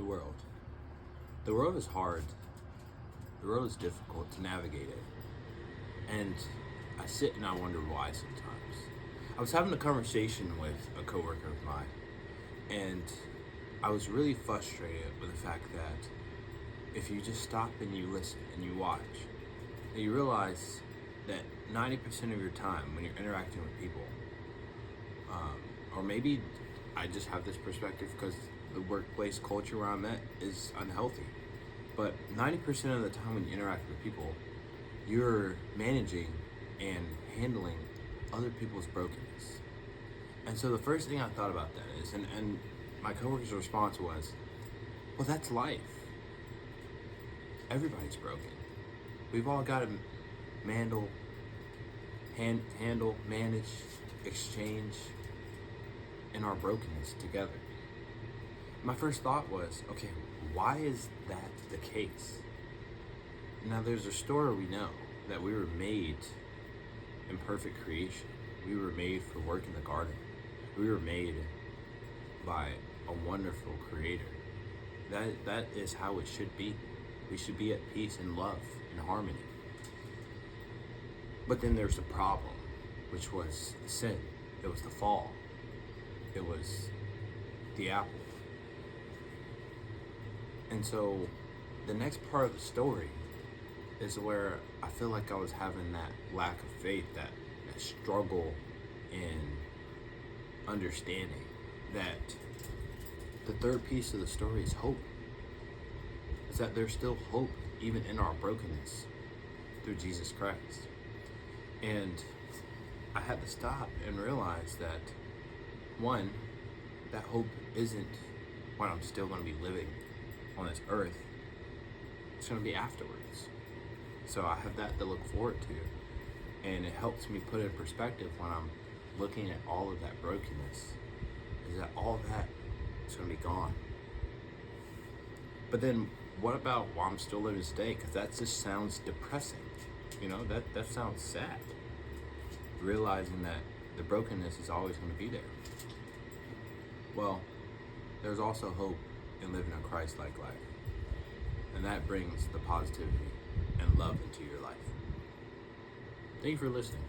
The world. The world is hard. The world is difficult to navigate it. And I sit and I wonder why sometimes. I was having a conversation with a coworker of mine, and I was really frustrated with the fact that if you just stop and you listen and you watch, and you realize that 90% of your time when you're interacting with people, or maybe I just have this perspective because the workplace culture where I'm at is unhealthy, but 90% of the time when you interact with people, you're managing and handling other people's brokenness. And so the first thing I thought about that is, and my coworker's response was, well, that's life. Everybody's broken. We've all got to handle, manage, exchange in our brokenness together. My first thought was, okay, why is that the case? Now there's a story we know that we were made in perfect creation. We were made for work in the garden. We were made by a wonderful creator. That is how it should be. We should be at peace and love and harmony. But then there's the problem, which was sin. It was the fall. It was the apple. And so the next part of the story is where I feel like I was having that lack of faith, that struggle in understanding that the third piece of the story is hope. Is that there's still hope even in our brokenness through Jesus Christ. And I had to stop and realize that, one, that hope isn't when I'm still going to be living on this earth. It's going to be afterwards. So I have that to look forward to. And it helps me put it in perspective when I'm looking at all of that brokenness, is that all of that is going to be gone. But then what about while I'm still living today? Because that just sounds depressing. You know, that sounds sad. Realizing that the brokenness is always going to be there. Well, there's also hope in living a Christ-like life. And that brings the positivity and love into your life. Thank you for listening.